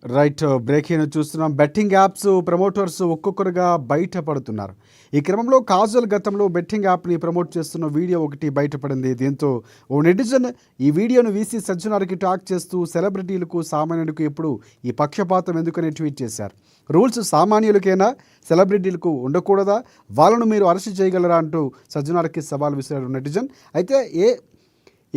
Right. Breaking చూస్తున్నాం. Betting apps promoters ఒక్కొక్కరుగా బయటపడుతున్నారు. ఈ క్రమంలో కాజల్ గతంలో బెట్టింగ్ యాప్ని ప్రమోట్ చేస్తున్న వీడియో ఒకటి బయటపడింది. దీంతో ఓ నెటిజన్ ఈ వీడియోను వీసీ సజ్జనార్కి టాక్ చేస్తూ సెలబ్రిటీలకు సామాన్యులకు ఎప్పుడు ఈ పక్షపాతం ఎందుకని ట్వీట్ చేశారు. రూల్స్ సామాన్యులకైనా సెలబ్రిటీలకు ఉండకూడదా, వాళ్ళను మీరు అరెస్ట్ చేయగలరా అంటూ సజ్జనార్కి సవాల్ విసిరారు నెటిజన్. అయితే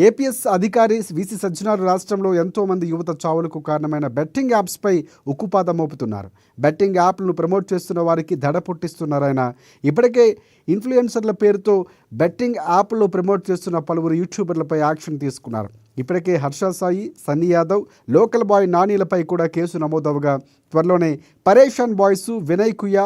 ఏపీఎస్ అధికారి వీసీ సజ్జనార్ రాష్ట్రంలో ఎంతోమంది యువత చావులకు కారణమైన బెట్టింగ్ యాప్స్పై ఉక్కుపాదం మోపుతున్నారు. బెట్టింగ్ యాప్లను ప్రమోట్ చేస్తున్న వారికి దడ పుట్టిస్తున్నారాయన. ఇప్పటికే ఇన్ఫ్లుయెన్సర్ల పేరుతో బెట్టింగ్ యాప్లు ప్రమోట్ చేస్తున్న పలువురు యూట్యూబర్లపై యాక్షన్ తీసుకున్నారు. ఇప్పటికే హర్ష సాయి, సన్నీ యాదవ్, లోకల్ బాయ్ నానీలపై కూడా కేసు నమోదవగా త్వరలోనే పరేషాన్ బాయ్స్, వినయ్ కుయ్య,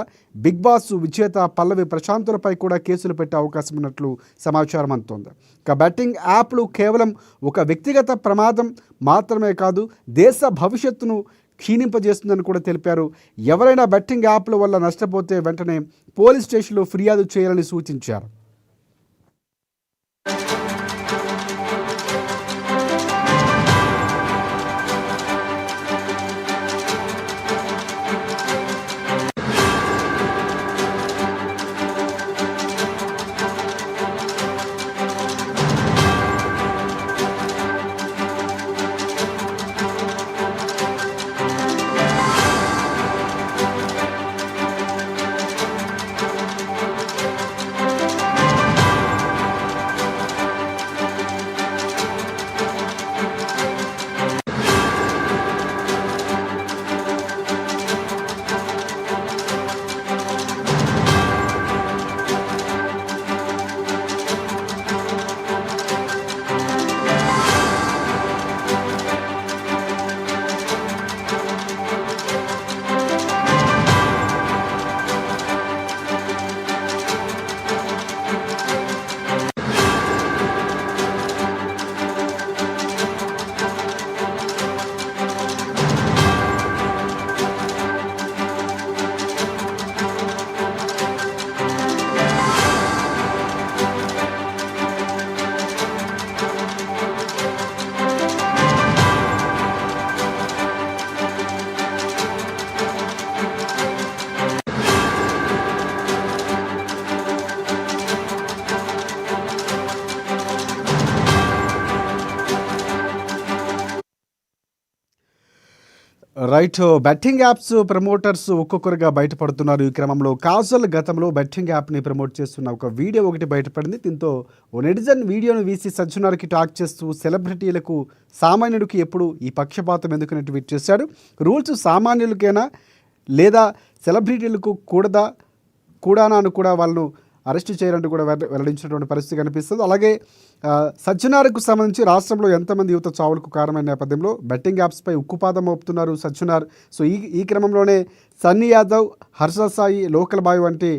బిగ్ బాస్ విజేత పల్లవి ప్రశాంతులపై కూడా కేసులు పెట్టే అవకాశం ఉన్నట్లు సమాచారం అందుతోంది. ఇక బెట్టింగ్ యాప్లు కేవలం ఒక వ్యక్తిగత ప్రమాదం మాత్రమే కాదు, దేశ భవిష్యత్తును క్షీణింపజేస్తుందని కూడా తెలిపారు. ఎవరైనా బెట్టింగ్ యాప్ల వల్ల నష్టపోతే వెంటనే పోలీస్ స్టేషన్లో ఫిర్యాదు చేయాలని సూచించారు. రైట్. బెట్టింగ్ యాప్స్ ప్రమోటర్స్ ఒక్కొక్కరుగా బయటపడుతున్నారు. ఈ క్రమంలో కాజల్ గతంలో బెట్టింగ్ యాప్ని ప్రమోట్ చేస్తున్న ఒక వీడియో ఒకటి బయటపడింది. దీంతో ఓ నెటిజన్ వీడియోను వీసీ సజ్జనార్కి టాక్ చేస్తూ సెలబ్రిటీలకు సామాన్యుడికి ఎప్పుడు ఈ పక్షపాతం ఎందుకని ట్వీట్ చేశాడు. రూల్స్ సామాన్యులకైనా లేదా సెలబ్రిటీలకు కూడానా అని కూడా వాళ్ళను అరెస్టు చేయాలంటూ కూడా వెల్లడించినటువంటి పరిస్థితి కనిపిస్తుంది. అలాగే సజ్జనార్కు సంబంధించి రాష్ట్రంలో ఎంతమంది యువత చావులకు కారణమైన నేపథ్యంలో బెట్టింగ్ యాప్స్పై ఉక్కుపాదం మోపుతున్నారు సజ్జనార్. సో ఈ క్రమంలోనే సన్నీ యాదవ్, హర్ష సాయి, లోకల్ బాయ్ వంటి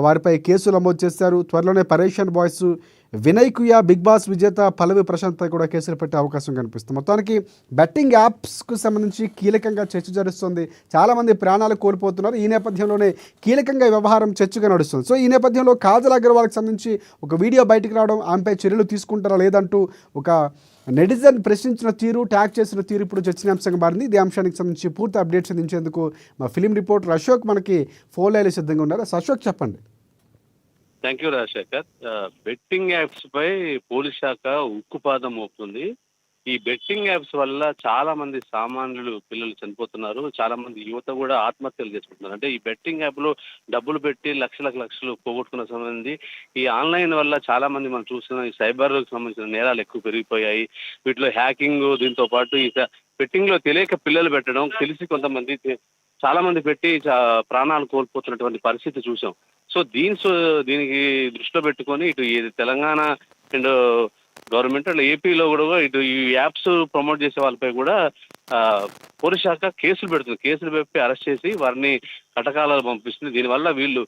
వారిపై కేసులు నమోదు చేశారు. త్వరలోనే పరేషాన్ బాయ్స్, వినయ్ కుయ్య, బిగ్ బాస్ విజేత పల్లవి ప్రశాంత్పై కూడా కేసులు పెట్టే అవకాశం కనిపిస్తుంది. మొత్తానికి బెట్టింగ్ యాప్స్కు సంబంధించి కీలకంగా చర్చ జరుస్తుంది. చాలామంది ప్రాణాలు కోల్పోతున్నారు. ఈ నేపథ్యంలోనే కీలకంగా వ్యవహారం చర్చగా నడుస్తుంది. సో ఈ నేపథ్యంలో కాజల్ అగర్వాల్కి సంబంధించి ఒక వీడియో బయటకు రావడం, ఆమెపై చర్యలు తీసుకుంటారా లేదంటూ ఒక నెటిజన్ ప్రశ్నించిన తీరు, ట్యాగ్ చేసిన తీరు ఇప్పుడు చర్చనీయాంశంగా మారింది. ఇదే అంశానికి సంబంధించి పూర్తి అప్డేట్స్ అందించేందుకు మా ఫిలిం రిపోర్టర్ అశోక్ మనకి ఫోన్ లైన్లో సిద్ధంగా ఉన్నారు. అశోక్, చెప్పండి. Thank you Rajasekhar. Betting apps పై పోలీస్ శాఖ ఉక్కుపాదం మోపుతుంది. ఈ బెట్టింగ్ యాప్స్ వల్ల చాలా మంది సామాన్యులు పిల్లలు చనిపోతున్నారు. చాలా మంది యువత కూడా ఆత్మహత్యలు చేసుకుంటున్నారు. అంటే ఈ బెట్టింగ్ యాప్ లో డబ్బులు పెట్టి లక్షలు పోగొట్టుకున్న సంబంధించి ఈ ఆన్లైన్ వల్ల చాలా మంది మనం చూస్తున్నాం. ఈ సైబర్ సంబంధించిన నేరాలు ఎక్కువ పెరిగిపోయాయి. వీటిలో హ్యాకింగ్, దీంతో పాటు ఈ బెట్టింగ్ లో తెలియక పిల్లలు పెట్టడం, తెలిసి కొంతమంది చాలా మంది పెట్టి ప్రాణాలు కోల్పోతున్నటువంటి పరిస్థితి చూసాం. సో దీనికి దృష్టిలో పెట్టుకొని ఇటు తెలంగాణ అండ్ గవర్నమెంట్ అండ్ ఏపీలో కూడా ఇటు ఈ యాప్స్ ప్రమోట్ చేసే వాళ్ళపై కూడా పోలీస్ శాఖ కేసులు పెడుతుంది. కేసులు పెట్టి అరెస్ట్ చేసి వారిని కటకాలలో పంపిస్తుంది. దీనివల్ల వీళ్ళు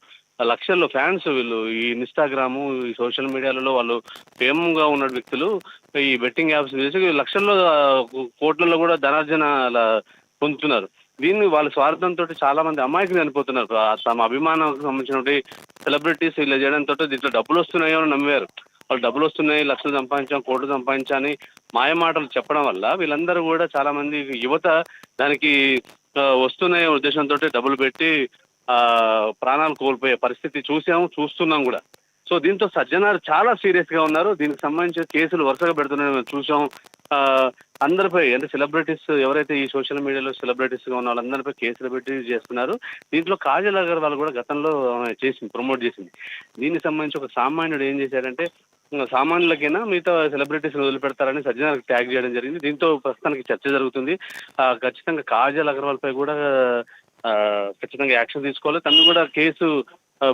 లక్షల్లో ఫ్యాన్స్, వీళ్ళు ఈ ఇన్స్టాగ్రాము, ఈ సోషల్ మీడియాలలో వాళ్ళు ఫేమ్గా ఉన్న వ్యక్తులు ఈ బెట్టింగ్ యాప్స్ చేసి లక్షల్లో, కోట్లలో కూడా ధనార్జన పొందుతున్నారు. దీన్ని వాళ్ళ స్వార్థంతో చాలా మంది అమాయకులు చనిపోతున్నారు. తమ అభిమానానికి సంబంధించిన సెలబ్రిటీస్ ఇలా చేయడంతో దీంట్లో డబ్బులు వస్తున్నాయో అని నమ్మారు. వాళ్ళు డబ్బులు వస్తున్నాయి, లక్షలు సంపాదించాం, కోట్లు సంపాదించా అని మాయమాటలు చెప్పడం వల్ల వీళ్ళందరూ కూడా చాలా మంది యువత దానికి వస్తున్నాయి ఉద్దేశంతో డబ్బులు పెట్టి ప్రాణాలు కోల్పోయే పరిస్థితి చూస్తున్నాం కూడా. సో దీంతో సజ్జనార్ చాలా సీరియస్ గా ఉన్నారు. దీనికి సంబంధించిన కేసులు వరుసగా పెడుతున్నాయి చూసాం. అందరిపై అంటే సెలబ్రిటీస్ ఎవరైతే ఈ సోషల్ మీడియాలో సెలబ్రిటీస్ గా ఉన్న వాళ్ళందరిపై కేసులు పెట్టి చేస్తున్నారు. దీంట్లో కాజల్ అగర్వాల్ కూడా గతంలో ప్రమోట్ చేసింది. దీనికి సంబంధించి ఒక సామాన్యుడు ఏం చేశాడంటే సామాన్యులకైనా మిగతా సెలబ్రిటీస్ వదిలిపెడతారని సజ్జనార్ ట్యాగ్ చేయడం జరిగింది. దీంతో ప్రస్తుతానికి చర్చ జరుగుతుంది. ఖచ్చితంగా కాజల్ అగర్వాల్ పై కూడా ఖచ్చితంగా యాక్షన్ తీసుకోవాలి, తను కూడా కేసు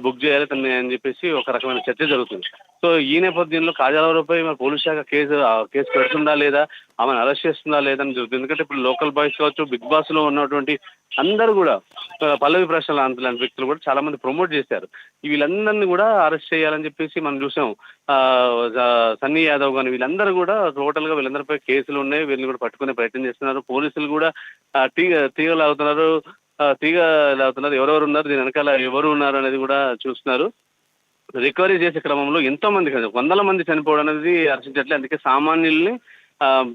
బుక్ చేయాలి తను అని చెప్పేసి ఒక రకమైన చర్చ జరుగుతుంది. సో ఈ నేపథ్యంలో కాజాలపై మరి పోలీస్ శాఖ కేసు పెడుతుందా లేదా, ఆమెను అరెస్ట్ చేస్తుందా లేదా అని జరుగుతుంది. ఎందుకంటే ఇప్పుడు లోకల్ బాయ్స్ కావచ్చు, బిగ్ బాస్ లో ఉన్నటువంటి అందరూ కూడా పల్లవి ప్రశ్నలు లాంటి వ్యక్తులు కూడా చాలా మంది ప్రమోట్ చేశారు. వీళ్ళందరినీ కూడా అరెస్ట్ చేయాలని చెప్పేసి మనం చూసాం. సన్నీ యాదవ్ కానీ వీళ్ళందరూ కూడా టోటల్ గా వీళ్ళందరిపై కేసులు ఉన్నాయి. వీళ్ళని కూడా పట్టుకునే ప్రయత్నం చేస్తున్నారు. పోలీసులు కూడా తీగలాగుతున్నారు. ఎవరెవరు ఉన్నారు, దీని వెనకాల ఎవరు ఉన్నారు అనేది కూడా చూస్తున్నారు. రికవరీ చేసే క్రమంలో ఎంతో మంది వందల మంది చనిపోవడం అనేది హర్షించట్లేదు. అందుకే సామాన్యుల్ని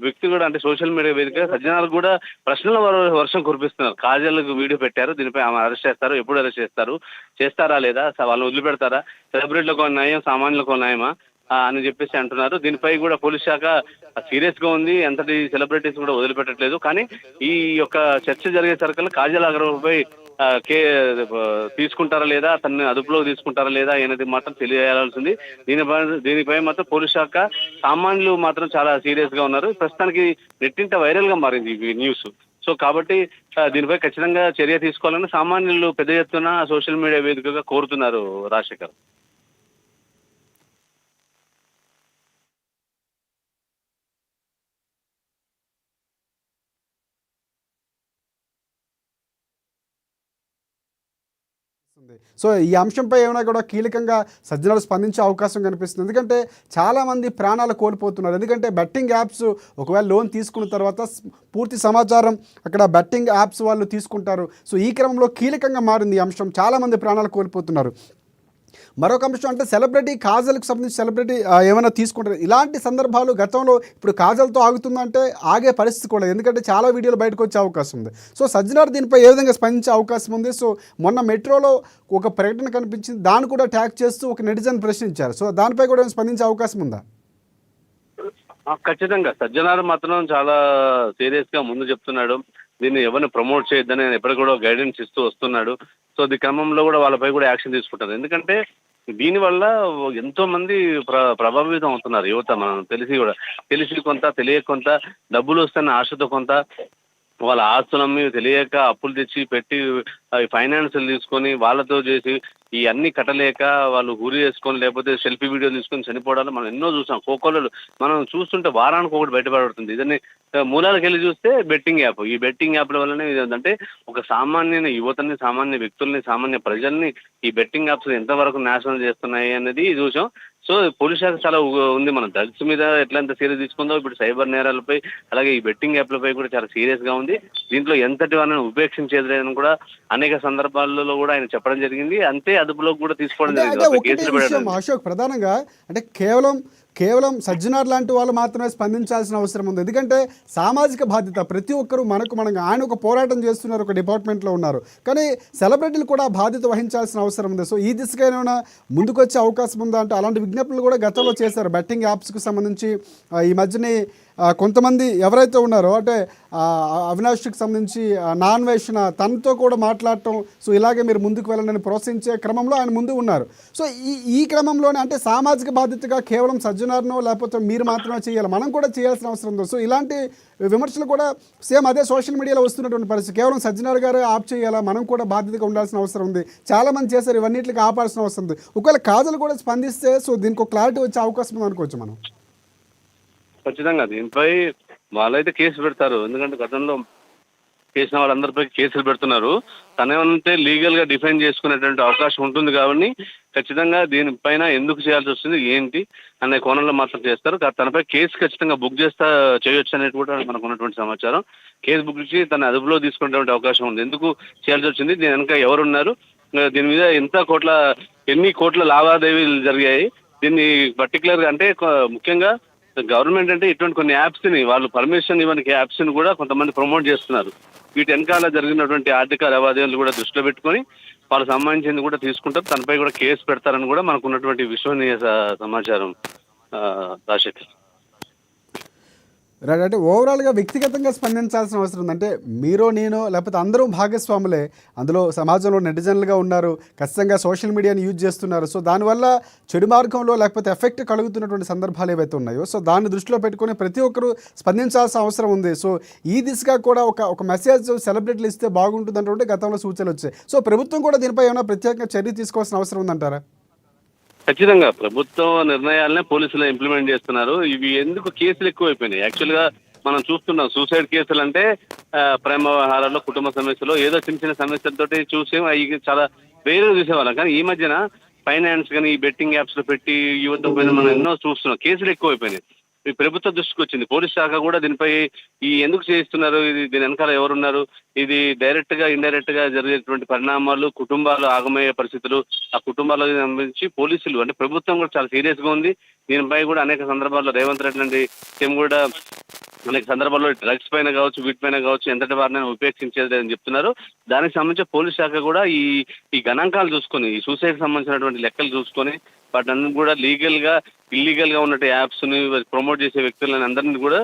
వ్యక్తి కూడా అంటే సోషల్ మీడియా వేదిక సజ్జనాలు కూడా ప్రశ్నల వర్షం కురిపిస్తున్నారు. కాజల్కు వీడియో పెట్టారు, దీనిపై ఆమె అరెస్ట్ చేస్తారు, ఎప్పుడు అరెస్ట్ చేస్తారా లేదా, వాళ్ళని వదిలిపెడతారా, సెలబ్రిటీలకు న్యాయం సామాన్యులకు న్యాయమా అని చెప్పేసి అంటున్నారు. దీనిపై కూడా పోలీస్ శాఖ సీరియస్ గా ఉంది. ఎంతటి సెలబ్రిటీస్ కూడా వదిలిపెట్టట్లేదు. కానీ ఈ యొక్క చర్చ జరిగే సరికల్లా కాజల్ అగర్వాల్ పై తీసుకుంటారా లేదా, తనని అదుపులో తీసుకుంటారా లేదా అనేది మాత్రం తెలియాల్సింది. దీనిపై మాత్రం పోలీస్ శాఖ సామాన్యులు మాత్రం చాలా సీరియస్ గా ఉన్నారు. ప్రస్తుతానికి నెట్టింట వైరల్ గా మారింది ఈ న్యూస్. సో కాబట్టి దీనిపై ఖచ్చితంగా చర్య తీసుకోవాలని సామాన్యులు పెద్ద ఎత్తున సోషల్ మీడియా వేదికగా కోరుతున్నారు రాజశేఖర్. సో ఈ అంశంపై ఏమైనా కూడా కీలకంగా సజ్జనాలు స్పందించే అవకాశం కనిపిస్తుంది. ఎందుకంటే చాలామంది ప్రాణాలు కోల్పోతున్నారు. ఎందుకంటే బెట్టింగ్ యాప్స్ ఒకవేళ లోన్ తీసుకున్న తర్వాత పూర్తి సమాచారం అక్కడ బెట్టింగ్ యాప్స్ వాళ్ళు తీసుకుంటారు. సో ఈ క్రమంలో కీలకంగా మారింది ఈ అంశం. చాలామంది ప్రాణాలు కోల్పోతున్నారు. మరొక అంశం అంటే సెలబ్రిటీ కాజల్కి సంబంధించి సెలబ్రిటీ ఏమైనా తీసుకుంటారు. ఇలాంటి సందర్భాలు గతంలో ఇప్పుడు కాజల్తో ఆగుతుందంటే ఆగే పరిస్థితి కూడా, ఎందుకంటే చాలా వీడియోలు బయటకు వచ్చే అవకాశం ఉంది. సో సజ్జనార్ దీనిపై ఏ విధంగా స్పందించే అవకాశం ఉంది. సో మొన్న మెట్రోలో ఒక ప్రకటన కనిపించింది, దాన్ని కూడా ట్యాగ్ చేస్తూ ఒక నెటిజన్ ప్రశ్నించారు. సో దానిపై కూడా స్పందించే అవకాశం ఉందా? ఖచ్చితంగా సజ్జనార్ మాత్రం చాలా సీరియస్ గా ముందు చెప్తున్నాడు. దీన్ని ఎవరిని ప్రమోట్ చేయొద్దని ఎప్పటికి కూడా గైడెన్స్ ఇస్తూ వస్తున్నాడు. సో ఈ క్రమంలో కూడా వాళ్ళపై కూడా యాక్షన్ తీసుకుంటారు. ఎందుకంటే దీనివల్ల ఎంతో మంది ప్రభావితం అవుతున్నారు యువత. మనం తెలిసి కొంత తెలియక కొంత డబ్బులు వస్తున్న ఆశతో కొంత వాళ్ళ ఆస్తులమ్మి తెలియక అప్పులు తెచ్చి పెట్టి ఫైనాన్షియల్ తీసుకొని వాళ్ళతో చేసి ఈ అన్ని కట్టలేక వాళ్ళు గురి చేసుకొని లేకపోతే సెల్ఫీ వీడియో తీసుకొని చనిపోవడాలు మనం ఎన్నో చూసాం. కోకోళ్ళు మనం చూస్తుంటే వారానికి ఒకటి బయటపడుతుంది. ఇదని మూలాలకు వెళ్ళి చూస్తే బెట్టింగ్ యాప్. ఈ బెట్టింగ్ యాప్ల వల్లనే ఏంటంటే ఒక సామాన్య యువతని, సామాన్య వ్యక్తుల్ని, సామాన్య ప్రజల్ని ఈ బెట్టింగ్ యాప్స్ ఎంతవరకు నాశనం చేస్తున్నాయి అనేది చూసాం. సో పోలీస్ శాఖ చాలా ఉంది. మన డ్రగ్స్ మీద ఎట్లా సీరియస్ తీసుకుందో ఇప్పుడు సైబర్ నేరాలపై అలాగే ఈ బెట్టింగ్ యాప్లపై కూడా చాలా సీరియస్ గా ఉంది. దీంట్లో ఎంతటి వాళ్ళని ఉపేక్షించేదని కూడా అనేక సందర్భాలలో కూడా ఆయన చెప్పడం జరిగింది. అంతే అదుపులోకి కూడా తీసుకోవడం జరిగింది. అశోక్, ప్రధానంగా అంటే కేవలం సజ్జనార్ లాంటి వాళ్ళు మాత్రమే స్పందించాల్సిన అవసరం ఉంది. ఎందుకంటే సామాజిక బాధ్యత ప్రతి ఒక్కరూ ఆయన ఒక పోరాటం చేస్తున్నారు, ఒక డిపార్ట్మెంట్లో ఉన్నారు. కానీ సెలబ్రిటీలు కూడా బాధ్యత వహించాల్సిన అవసరం ఉంది. సో ఈ దిశగా ఏమైనా ముందుకొచ్చే అవకాశం ఉందా అంటే అలాంటి విజ్ఞప్తులు కూడా గతంలో చేశారు. బెట్టింగ్ యాప్స్కి సంబంధించి ఈ మధ్యనే కొంతమంది ఎవరైతే ఉన్నారో అంటే అవినాష్కి సంబంధించి నాన్ వేషణ తనతో కూడా మాట్లాడటం, సో ఇలాగే మీరు ముందుకు వెళ్ళాలని ప్రోత్సహించే క్రమంలో ఆయన ముందు ఉన్నారు. సో ఈ క్రమంలోనే అంటే సామాజిక బాధ్యతగా కేవలం సజ్జనార్నో లేకపోతే మీరు మాత్రమే చేయాలి, మనం కూడా చేయాల్సిన అవసరం ఉంది. సో ఇలాంటి విమర్శలు కూడా సేమ్ అదే సోషల్ మీడియాలో వస్తున్నటువంటి పరిస్థితి. కేవలం సజ్జనార్ గారే ఆప్ చేయాలా, మనం కూడా బాధ్యతగా ఉండాల్సిన అవసరం ఉంది. చాలామంది చేశారు, ఇవన్నిటికి ఆపాల్సిన అవసరం ఉంది. ఒకవేళ కాజల్ కూడా స్పందిస్తే సో దీనికి ఒక క్లారిటీ వచ్చే అవకాశం ఉంది అనుకోవచ్చు మనం. ఖచ్చితంగా దీనిపై వాళ్ళైతే కేసు పెడతారు. ఎందుకంటే గతంలో చేసిన వాళ్ళందరిపై కేసులు పెడుతున్నారు. తనేమంటే లీగల్ గా డిఫైన్ చేసుకునేటువంటి అవకాశం ఉంటుంది. కాబట్టి ఖచ్చితంగా దీనిపైన ఎందుకు చేయాల్సి వస్తుంది ఏంటి అనే కోణంలో మాత్రం చేస్తారు. తనపై కేసు ఖచ్చితంగా బుక్ చేయొచ్చు అనేది కూడా మనకు ఉన్నటువంటి సమాచారం. కేసు బుక్ చేసి తన అదుపులో తీసుకునేటువంటి అవకాశం ఉంది. ఎందుకు చేయాల్సి వచ్చింది, దీని వెనక ఎవరున్నారు, దీని మీద ఎన్ని కోట్ల లావాదేవీలు జరిగాయి, దీన్ని పర్టికులర్గా అంటే ముఖ్యంగా గవర్నమెంట్ అంటే ఇటువంటి కొన్ని యాప్స్ ని వాళ్ళు పర్మిషన్ ఇవ్వని యాప్స్ ని కూడా కొంతమంది ప్రమోట్ చేస్తున్నారు. వీటి వెనకాల జరిగినటువంటి ఆర్థిక లావాదేవీలు కూడా దృష్టిలో పెట్టుకొని వాళ్ళకి సంబంధించింది కూడా తీసుకుంటారు, తనపై కూడా కేసు పెడతారని కూడా మనకు ఉన్నటువంటి విశ్వసనీయ సమాచారం రాజశేఖర్. రైట్. అంటే ఓవరాల్గా వ్యక్తిగతంగా స్పందించాల్సిన అవసరం ఉంది. అంటే మీరో నేనో లేకపోతే అందరూ భాగస్వాములే అందులో, సమాజంలో నెటిజన్లుగా ఉన్నారు, ఖచ్చితంగా సోషల్ మీడియాని యూజ్ చేస్తున్నారు. సో దానివల్ల చెడు మార్గంలో లేకపోతే ఎఫెక్ట్ కలుగుతున్నటువంటి సందర్భాలు ఏవైతే ఉన్నాయో, సో దాన్ని దృష్టిలో పెట్టుకొని ప్రతి ఒక్కరూ స్పందించాల్సిన అవసరం ఉంది. సో ఈ దిశగా కూడా ఒక మెసేజ్ సెలబ్రిటీలు ఇస్తే బాగుంటుంది అంటే గతంలో సూచనలు వచ్చాయి. సో ప్రభుత్వం కూడా దీనిపై ఏమైనా ప్రత్యేకంగా చర్య తీసుకోవాల్సిన అవసరం ఉందంటారా? ఖచ్చితంగా ప్రభుత్వం నిర్ణయాలనే పోలీసులు ఇంప్లిమెంట్ చేస్తున్నారు. ఇవి ఎందుకు కేసులు ఎక్కువైపోయినాయి? యాక్చువల్ గా మనం చూస్తున్నాం సూసైడ్ కేసులు అంటే ప్రేమ వ్యవహారాల్లో, కుటుంబ సమస్యలో ఏదో చిన్న చిన్న సమస్యలతోటి చూసాం, అవి చాలా వేరే చూసేవాళ్ళం. కానీ ఈ మధ్యన ఫైనాన్స్ కానీ ఈ బెట్టింగ్ యాప్స్ లో పెట్టి యువత పైన మనం ఎన్నో చూస్తున్నాం. కేసులు ఎక్కువైపోయినాయి. ఈ ప్రభుత్వ దృష్టికి వచ్చింది, పోలీస్ శాఖ కూడా దీనిపై ఎందుకు చేస్తున్నారు, దీని వెనకాల ఎవరున్నారు, ఇది డైరెక్ట్ గా ఇండైరెక్ట్ గా జరిగేటువంటి పరిణామాలు, కుటుంబాలు ఆగమయ్యే పరిస్థితులు, ఆ కుటుంబాలకు సంబంధించి పోలీసులు అంటే ప్రభుత్వం కూడా చాలా సీరియస్ గా ఉంది. దీనిపై కూడా అనేక సందర్భాల్లో రేవంత్ రెడ్డి లాంటి సీఎం కూడా అనేక సందర్భాల్లో డ్రగ్స్ పైన కావచ్చు, వీటిపైన కావచ్చు ఎంతటి వారిని ఉపేక్షించేది అని చెప్తున్నారు. దానికి సంబంధించి పోలీస్ శాఖ కూడా ఈ గణాంకాలు చూసుకొని, ఈ సూసైడ్ సంబంధించినటువంటి లెక్కలు చూసుకొని వాటిని కూడా లీగల్ గా ఇల్లీగల్ గా ఉన్నట్టు యాప్స్ ని ప్రమోట్ చేసే వ్యక్తులని అందరినీ కూడా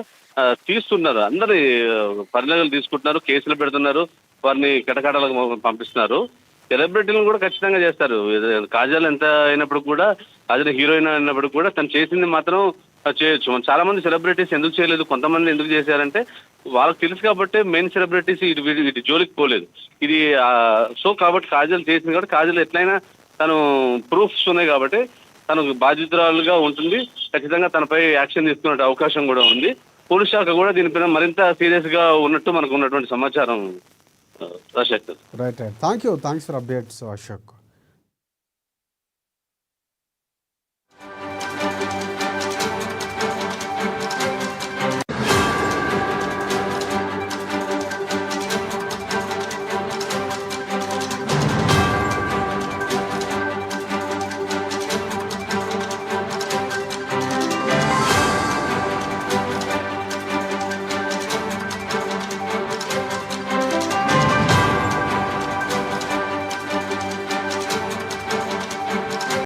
తీస్తున్నారు. అందరి పరిణామాలు తీసుకుంటున్నారు, కేసులు పెడుతున్నారు, వారిని కటకటాలకు పంపిస్తున్నారు. సెలబ్రిటీలను కూడా ఖచ్చితంగా చేస్తారు. కాజల్ ఎంత అయినప్పుడు కూడా, కాజల్ హీరోయిన్ అయినప్పుడు కూడా తను చేసింది మాత్రం చేయొచ్చు. చాలా మంది సెలబ్రిటీస్ ఎందుకు చేయలేదు, కొంతమంది ఎందుకు చేశారంటే వాళ్ళకి తెలుసు కాబట్టి మెయిన్ సెలబ్రిటీస్ వీటి జోలికి పోలేదు. ఇది సో కాబట్టి కాజల్ చేసింది కాబట్టి కాజల్ ఎట్లయినా తను ప్రూఫ్స్ ఉన్నాయి కాబట్టి తను బాధితురాలుగా ఉంటుంది. ఖచ్చితంగా తనపై యాక్షన్ తీసుకునే అవకాశం కూడా ఉంది. పోలీస్ శాఖ కూడా దీనిపైన మరింత సీరియస్ గా ఉన్నట్టు మనకు ఉన్నటువంటి సమాచారం Rajasekhar. Right. Thank you. Thanks for updates Ashok.